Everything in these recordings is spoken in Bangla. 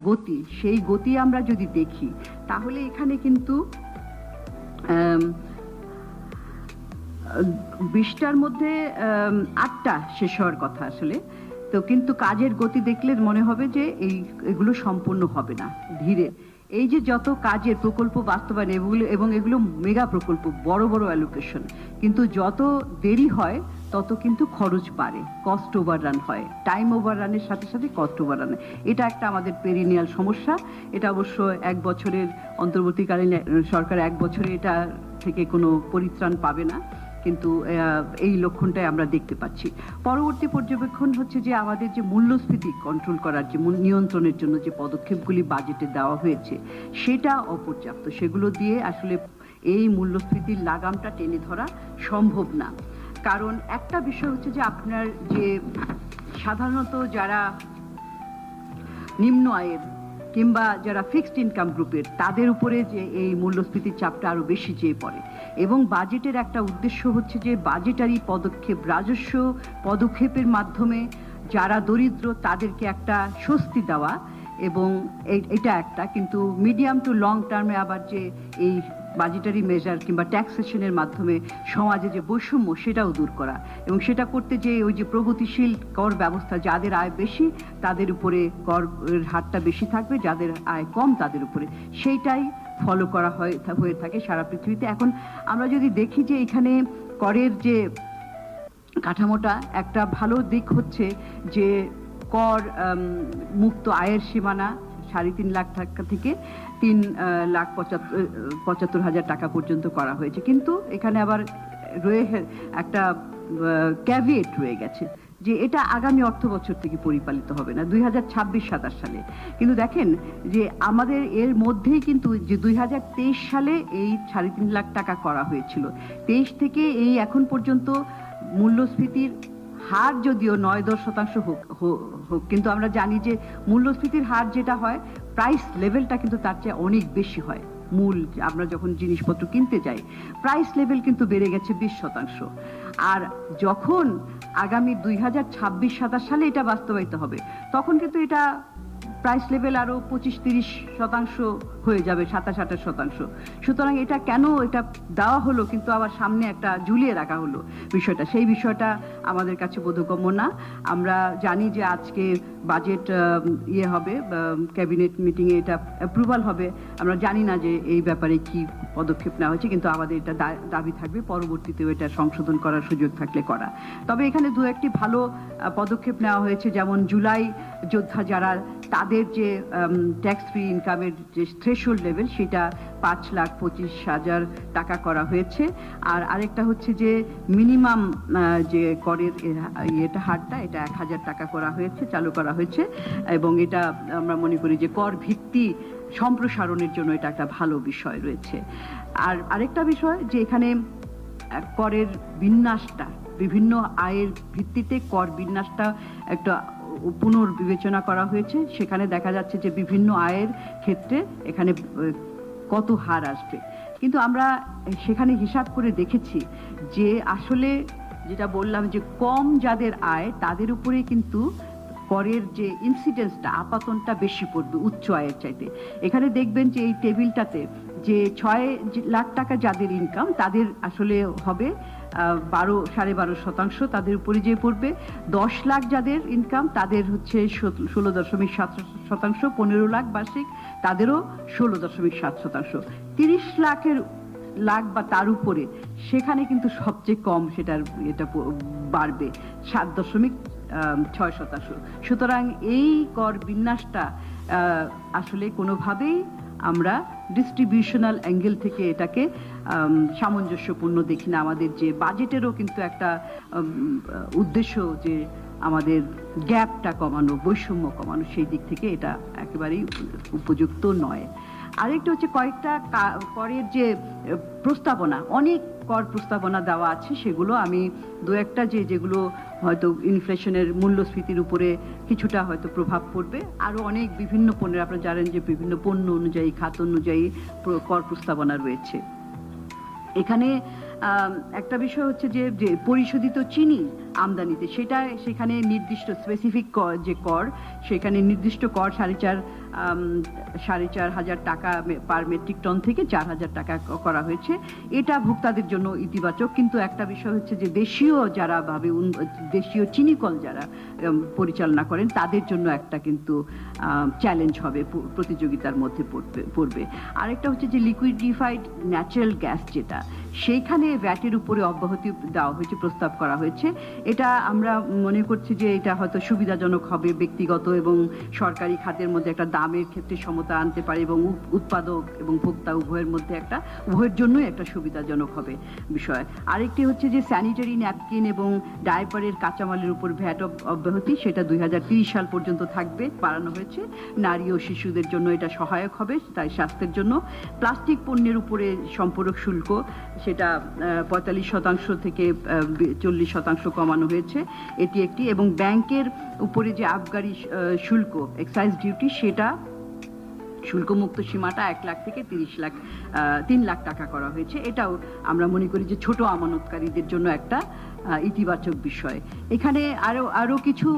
গতি, সেই গতি আমরা যদি দেখি তাহলে এখানে কিন্তু 20টার মধ্যে 8টা শেষ হওয়ার কথা আসলে। তো কিন্তু কাজের গতি দেখলে মনে হবে যে এগুলো সম্পূর্ণ হবে না, ধীরে। এই যে যত কাজের প্রকল্প বাস্তবায়ন এবং এগুলো মেগা প্রকল্প, বড় বড় অ্যালোকেশন, কিন্তু যত দেরি হয় তত কিন্তু খরচ বাড়ে, কস্ট ওভাররান হয়, টাইম ওভাররানের সাথে সাথে কস্ট ওভাররান। এটা একটা আমাদের পেরিনিয়াল সমস্যা। এটা অবশ্য 1 বছরের অন্তর্বর্তীকালীন সরকার 1 বছরে এটা থেকে কোনো পরিত্রাণ পাবে না, কিন্তু এই লক্ষণটাই আমরা দেখতে পাচ্ছি। পরবর্তী পর্যবেক্ষণ হচ্ছে যে আমাদের যে মূল্যস্ফীতি কন্ট্রোল করার যে নিয়ন্ত্রণের জন্য যে পদক্ষেপগুলি বাজেটে দেওয়া হয়েছে সেটা অপর্যাপ্ত। সেগুলো দিয়ে আসলে এই মূল্যস্ফীতির লাগামটা টেনে ধরা সম্ভব না। কারণ একটা বিষয় হচ্ছে যে আপনার যে সাধারণত যারা নিম্ন আয়ের কিংবা যারা ফিক্সড ইনকাম গ্রুপের, তাদের উপরে যে এই মূল্যস্ফীতির চাপটা আরো বেশি চেয়ে পড়ে। এবং বাজেটের একটা উদ্দেশ্য হচ্ছে যে বাজেটারি পদক্ষেপ, রাজস্ব পদক্ষেপের মাধ্যমে যারা দরিদ্র তাদেরকে একটা স্বস্তি দেওয়া, এবং এটা একটা। কিন্তু মিডিয়াম টু লং টার্মে আবার যে এই বাজেটারি মেজার কিংবা ট্যাক্সেশনের মাধ্যমে সমাজে যে বৈষম্য সেটাও দূর করা, এবং সেটা করতে যে ওই যে প্রগতিশীল কর ব্যবস্থা, যাদের আয় বেশি তাদের উপরে করের হারটা বেশি থাকবে, যাদের আয় কম তাদের উপরে সেইটাই ফলো করা হয়ে থাকে সারা পৃথিবীতে। এখন আমরা যদি দেখি যে এখানে করের যে কাঠামোটা, একটা ভালো দিক হচ্ছে যে কর মুক্ত আয়ের সীমানা 3.5 লাখ টাকা থেকে 3,75,000 টাকা পর্যন্ত করা হয়েছে। কিন্তু এখানে আবার একটা ক্যাভিয়েট রয়ে গেছে যে এটা আগামী অর্থ বছর থেকে পরিপালিত হবে না, 2026-27 সালে। কিন্তু দেখেন যে আমাদের এর মধ্যেই কিন্তু যে 2023 সালে এই 3.5 লাখ টাকা করা হয়েছিল, 23 থেকে এই এখন পর্যন্ত মূল্যস্ফীতির হার যদিও 9-10% হোক, কিন্তু আমরা জানি যে মূল্যস্ফীতির হার যেটা হয়, প্রাইস লেভেলটা কিন্তু তার চেয়ে অনেক বেশি হয়। মূল আমরা যখন জিনিসপত্র কিনতে যাই, প্রাইস লেভেল কিন্তু বেড়ে গেছে 20%। আর যখন আগামী 2026-27 সালে এটা বাস্তবায়িত হবে, তখন কিন্তু এটা প্রাইস লেভেল আরো 25-30% হয়ে যাবে, 27-28%। সুতরাং এটা কেন এটা দেওয়া হলো কিন্তু আবার সামনে একটা ঝুলিয়ে রাখা হলো বিষয়টা, সেই বিষয়টা আমাদের কাছে বোধগম্য না। আমরা জানি যে আজকে বাজেট হবে, ক্যাবিনেট মিটিংয়ে এটা অ্যাপ্রুভাল হবে। আমরা জানি না যে এই ব্যাপারে কি পদক্ষেপ নেওয়া হয়েছে, কিন্তু আমাদের এটা দাবি থাকবে পরবর্তীতেও এটা সংশোধন করার সুযোগ থাকলে করা। তবে এখানে দু একটি ভালো পদক্ষেপ নেওয়া হয়েছে, যেমন জুলাই যোদ্ধা যারা, তাদের যে ট্যাক্স ফ্রি ইনকামের যে থ্রেশহোল্ড লেভেল সেটা 5,25,000 টাকা করা হয়েছে। আর আরেকটা হচ্ছে যে মিনিমাম যে করের এটা হারটা, এটা 1,000 টাকা করা হয়েছে, চালু করা হয়েছে। এবং এটা আমরা মনে করি যে কর ভিত্তি সম্প্রসারণের জন্য এটা একটা ভালো বিষয় রয়েছে। আর আরেকটা বিষয় যে এখানে করের বিন্যাসটা, বিভিন্ন আয়ের ভিত্তিতে কর বিন্যাসটা একটা পুনর্বিবেচনা করা হয়েছে। সেখানে দেখা যাচ্ছে যে বিভিন্ন আয়ের ক্ষেত্রে এখানে কত হার আসবে, কিন্তু আমরা সেখানে হিসাব করে দেখেছি যে আসলে যেটা বললাম যে কম যাদের আয় তাদের উপরে কিন্তু করের যে ইনসিডেন্সটা, আপাতনটা বেশি পড়বে উচ্চ আয়ের চাইতে। এখানে দেখবেন যে এই টেবিলটাতে যে 6 লাখ টাকা যাদের ইনকাম, তাদের আসলে হবে 12.5% তাদের উপরে যে পড়বে। 10 লাখ যাদের ইনকাম তাদের হচ্ছে 16.7%, 15 লাখ বার্ষিক তাদেরও 16.7%। 30 লাখ বা তার উপরে সেখানে কিন্তু সবচেয়ে কম সেটার এটা বাড়বে 7.6%। সুতরাং এই কর বিন্যাসটা আসলে কোনোভাবেই আমরা ডিস্ট্রিবিউশনাল অ্যাঙ্গেল থেকে এটাকে সামঞ্জস্যপূর্ণ দেখি না। আমাদের যে বাজেটেরও কিন্তু একটা উদ্দেশ্য যে আমাদের গ্যাপটা কমানো, বৈষম্য কমানো, সেই দিক থেকে এটা একেবারেই উপযুক্ত নয়। আরেকটা হচ্ছে কয়েকটা করের যে প্রস্তাবনা, অনেক কর প্রস্তাবনা দেওয়া আছে, সেগুলো আমি দু একটা যেগুলো হয়তো ইনফ্লেশনের মূল্যস্ফীতির উপরে কিছুটা হয়তো প্রভাব পড়বে, আরও অনেক বিভিন্ন পণ্যের, আপনারা জানেন যে বিভিন্ন পণ্য অনুযায়ী, খাত অনুযায়ী কর প্রস্তাবনা রয়েছে। এখানে একটা বিষয় হচ্ছে যে যে পরিশোধিত চিনি আমদানিতে সেটা সেখানে নির্দিষ্ট স্পেসিফিক যে কর, সেখানে নির্দিষ্ট কর 4,500 টাকা পার মেট্রিক টন থেকে 4,000 টাকা করা হয়েছে। এটা ভোক্তাদের জন্য ইতিবাচক, কিন্তু একটা বিষয় হচ্ছে যে দেশীয় যারা দেশীয় চিনিকল যারা পরিচালনা করেন তাদের জন্য একটা কিন্তু চ্যালেঞ্জ হবে, প্রতিযোগিতার মধ্যে পড়বে। আরেকটা হচ্ছে যে লিকুইডিফাইড ন্যাচারাল গ্যাস, যেটা সেইখানে ভ্যাটের উপরে অব্যাহতি দেওয়া হয়েছে, প্রস্তাব করা হয়েছে। এটা আমরা মনে করছি যে এটা হয়তো সুবিধাজনক হবে, ব্যক্তিগত এবং সরকারি খাতের মধ্যে একটা দামের ক্ষেত্রে সমতা আনতে পারে এবং উৎপাদক এবং ভোক্তা উভয়ের জন্যই একটা সুবিধাজনক হবে বিষয়। আরেকটি হচ্ছে যে স্যানিটারি ন্যাপকিন এবং ডায়পারের কাঁচামালের উপর ভ্যাট অব্যাহতি, সেটা 2030 সাল পর্যন্ত থাকবে, বাড়ানো হয়েছে। নারী ও শিশুদের জন্য এটা সহায়ক হবে, তাই স্বাস্থ্যের জন্য। প্লাস্টিক পণ্যের উপরে সম্পূরক শুল্ক, সেটা 45% থেকে 40% কমানো হয়েছে, এটি একটি। এবং ব্যাংকের উপরে যে আবগারি শুল্ক এক্সাইজ ডিউটি, সেটা শুল্কমুক্ত সীমাটা 1 লাখ থেকে 3 লাখ টাকা করা হয়েছে। এটাও আমরা মনে করি যে ছোট আমানতকারীদের জন্য একটা ইতিবাচক বিষয়। এখানে আরো কিছু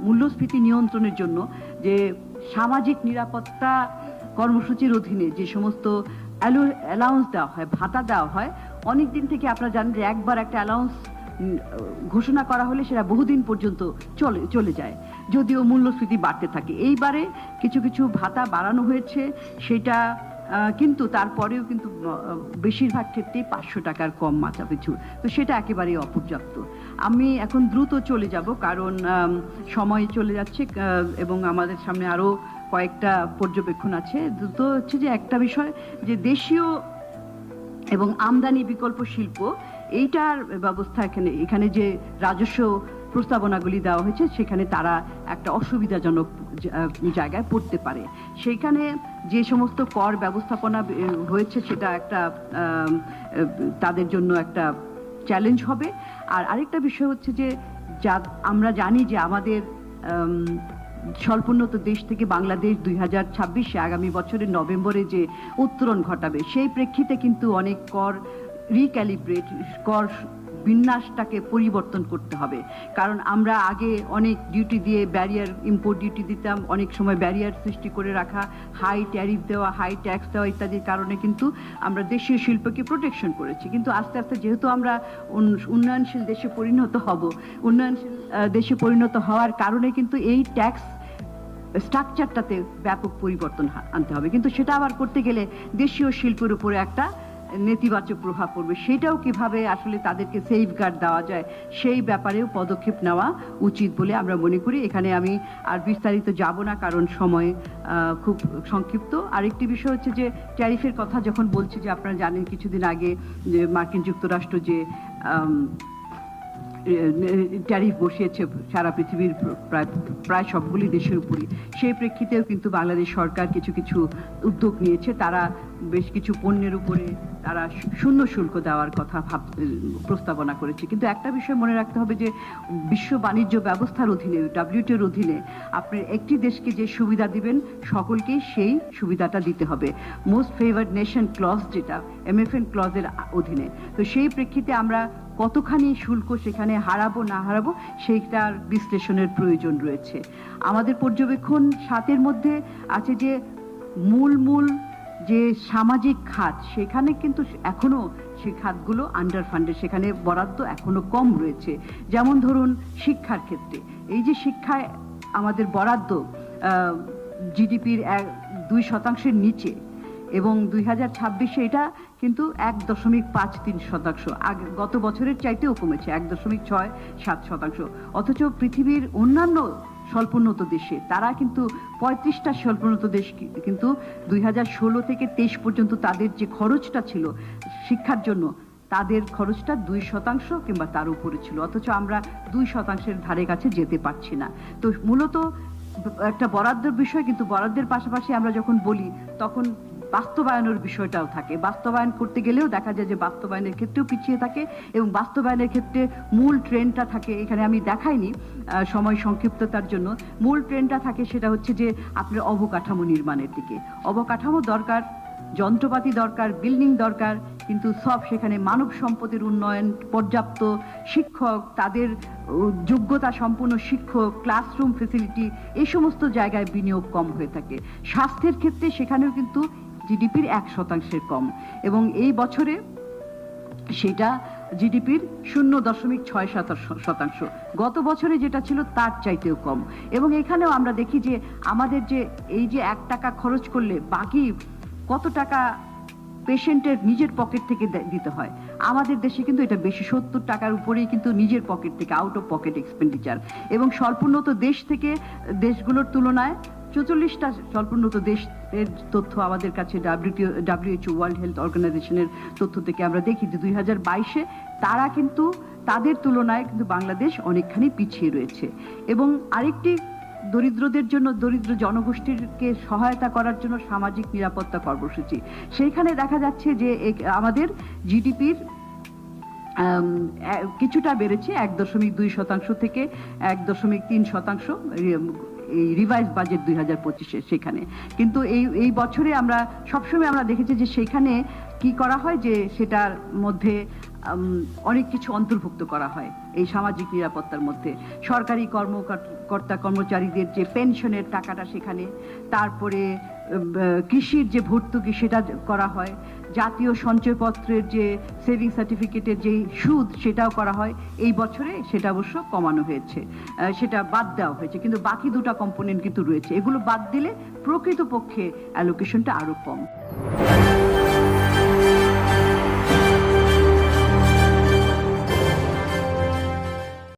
মূল্যস্ফীতি নিয়ন্ত্রণের জন্য যে সামাজিক নিরাপত্তা কর্মসূচির অধীনে যে সমস্ত অ্যালাউন্স দেওয়া হয়, ভাতা দেওয়া হয়, অনেকদিন থেকে আপনারা জানেন যে একবার একটা অ্যালাউন্স ঘোষণা করা হলে সেটা বহুদিন পর্যন্ত চলে যায়, যদিও মূল্যস্ফীতি বাড়তে থাকে। এইবারে কিছু কিছু ভাতা বাড়ানো হয়েছে, সেটা কিন্তু তারপরেও কিন্তু বেশিরভাগ ক্ষেত্রেই 500 টাকার কম মাথা পিছু, তো সেটা একেবারেই অপর্যাপ্ত। আমি এখন দ্রুত চলে যাব কারণ সময় চলে যাচ্ছে এবং আমাদের সামনে আরো কয়েকটা পর্যবেক্ষণ আছে। দ্রুত হচ্ছে যে একটা বিষয় যে দেশীয় এবং আমদানি বিকল্প শিল্প, এইটার ব্যবস্থা এখানে যে রাজস্ব প্রস্তাবনাগুলি দেওয়া হয়েছে সেখানে তারা একটা অসুবিধাজনক জায়গায় পড়তে পারে। সেইখানে যে সমস্ত কর ব্যবস্থাপনা হয়েছে সেটা একটা তাদের জন্য একটা চ্যালেঞ্জ হবে। আর আরেকটা বিষয় হচ্ছে যে আমরা জানি যে আমাদের স্বল্পোন্নত দেশ থেকে বাংলাদেশ 2026-এ আগামী বছরের নভেম্বরে যে উত্তরণ ঘটাবে, সেই প্রেক্ষিতে কিন্তু অনেক কর রিক্যালিব্রেট, কর বিন্যাসটাকে পরিবর্তন করতে হবে। কারণ আমরা আগে অনেক ডিউটি দিয়ে ব্যারিয়ার, ইম্পোর্ট ডিউটি দিতাম, অনেক সময় ব্যারিয়ার সৃষ্টি করে রাখা, হাই ট্যারিফ দেওয়া, হাই ট্যাক্স দেওয়া ইত্যাদির কারণে কিন্তু আমরা দেশীয় শিল্পকে প্রোটেকশন করেছি। কিন্তু আস্তে আস্তে যেহেতু আমরা উন্নয়নশীল দেশে পরিণত হওয়ার কারণে কিন্তু এই ট্যাক্স স্ট্রাকচারটাতে ব্যাপক পরিবর্তন আনতে হবে। কিন্তু সেটা আবার করতে গেলে দেশীয় শিল্পের উপরে একটা নেতিবাচক প্রভাব পড়বে। সেটাও কিভাবে আসলে তাদেরকে সেফগার্ড দেওয়া যায় সেই ব্যাপারেও পদক্ষেপ নেওয়া উচিত বলে আমরা মনে করি। এখানে আমি আর বিস্তারিত যাব না কারণ সময় খুব সংক্ষিপ্ত। আরেকটি বিষয় হচ্ছে যে ট্যারিফের কথা যখন বলছি, যে আপনারা জানেন কিছুদিন আগে যে মার্কিন যুক্তরাষ্ট্র যে ট্যারিফ বসিয়েছে সারা পৃথিবীর প্রায় সবগুলি দেশের উপরই, সেই প্রেক্ষিতেও কিন্তু বাংলাদেশ সরকার কিছু কিছু উদ্যোগ নিয়েছে। তারা বেশ কিছু পণ্যের উপরে তারা শূন্য শুল্ক দেওয়ার কথা প্রস্তাবনা করেছে। কিন্তু একটা বিষয় মনে রাখতে হবে যে বিশ্ব বাণিজ্য ব্যবস্থার অধীনে, WTOর অধীনে আপনি একটি দেশকে যে সুবিধা দিবেন সকলকেই সেই সুবিধাটা দিতে হবে, মোস্ট ফেভার্ড নেশন ক্লজ, যেটা MFN ক্লজের অধীনে। তো সেই প্রেক্ষিতে আমরা কতখানি শুল্ক সেখানে হারাবো না হারাবো সেইটার বিশ্লেষণের প্রয়োজন রয়েছে। আমাদের পর্যবেক্ষণ 7-এর মধ্যে আছে যে মূল যে সামাজিক খাত, সেখানে কিন্তু এখনো সেই খাতগুলো আন্ডার ফান্ডেড, সেখানে বরাদ্দ এখনো কম রয়েছে। যেমন ধরুন শিক্ষার ক্ষেত্রে, এই যে শিক্ষায় আমাদের বরাদ্দ GDP-র 2% নিচে, এবং 2026-এ এটা কিন্তু 1.53%, আগে গত বছরের চাইতেও কমেছে, 1.67%। অথচ পৃথিবীর অন্যান্য স্বল্পোন্নত দেশে তারা কিন্তু 35টা স্বল্পোন্নত দেশ কিন্তু 2016 থেকে 23 পর্যন্ত তাদের যে খরচটা ছিল শিক্ষার জন্য, তাদের খরচটা 2% কিংবা তার উপরে ছিল, অথচ আমরা 2%-এর ধারে কাছে যেতে পারছি না। তো মূলত একটা বরাদ্দের বিষয়, কিন্তু বরাদ্দের পাশাপাশি আমরা যখন বলি তখন বাস্তবায়নের বিষয়টাও থাকে। বাস্তবায়ন করতে গেলেও দেখা যায় যে বাস্তবায়নের ক্ষেত্রেও পিছিয়ে থাকে, এবং বাস্তবায়নের ক্ষেত্রে মূল ট্রেন্ডটা থাকে, এখানে আমি দেখাইনি সময় সংক্ষিপ্ততার জন্য, মূল ট্রেন্ডটা থাকে সেটা হচ্ছে যে আপনার অবকাঠামো নির্মাণের দিকে। অবকাঠামো দরকার যন্ত্রপাতি দরকার, বিল্ডিং দরকার, কিন্তু সব সেখানে মানব সম্পদের উন্নয়ন, পর্যাপ্ত শিক্ষক, তাদের যোগ্যতা সম্পন্ন শিক্ষক, ক্লাসরুম ফেসিলিটি, এই সমস্ত জায়গায় বিনিয়োগ কম হয়ে থাকে। স্বাস্থ্যের ক্ষেত্রে সেখানেও কিন্তু জিডিপির 1% কম, এবং এই বছরে সেটা জিডিপির 0.6%। গত বছরে যেটা ছিল তার চাইতেও কম। এবং এখানেও আমরা দেখি যে আমাদের যে এই যে 1 টাকা খরচ করলে বাকি কত টাকা পেশেন্টের নিজের পকেট থেকে দিতে হয়, আমাদের দেশে কিন্তু এটা বেশি, 70 টাকার উপরেই কিন্তু নিজের পকেট থেকে, আউট অফ পকেট এক্সপেন্ডিচার। এবং স্বল্পোন্নত দেশ থেকে দেশগুলোর তুলনায় 44টা স্বল্পোন্নত দেশের তথ্য আমাদের কাছে WHO ওয়ার্ল্ড হেলথ অর্গানাইজেশনের তথ্য থেকে আমরা দেখি যে 2022-এ তারা কিন্তু তাদের তুলনায় কিন্তু বাংলাদেশ অনেকখানি পিছিয়ে রয়েছে। এবং আরেকটি দরিদ্রদের জন্য, দরিদ্র জনগোষ্ঠীকে সহায়তা করার জন্য সামাজিক নিরাপত্তা কর্মসূচি, সেইখানে দেখা যাচ্ছে যে আমাদের জিডিপির কিছুটা বেড়েছে 1.2% থেকে 1.3%, এই রিভাইজ বাজেট 2025-এ সেখানে। কিন্তু এই বছরে আমরা সবসময় আমরা দেখেছি যে সেখানে কি করা হয়, যে সেটার মধ্যে অনেক কিছু অন্তর্ভুক্ত করা হয় এই সামাজিক নিরাপত্তার মধ্যে। সরকারি কর্মকর্তা কর্মচারীদের যে পেনশনের টাকাটা সেখানে, তারপরে কৃষির যে ভর্তুকি সেটা করা হয়, জাতীয় সঞ্চয়পত্রের যে সেভিং সার্টিফিকেটের যে সুদ সেটাও করা হয়। এই বছরে সেটা অবশ্য কমানো হয়েছে, সেটা বাদ দেওয়া হয়েছে, কিন্তু বাকি দুটা কম্পোনেন্ট কিন্তু রয়েছে। এগুলো বাদ দিলে প্রকৃতপক্ষে অ্যালোকেশনটা আরো কম।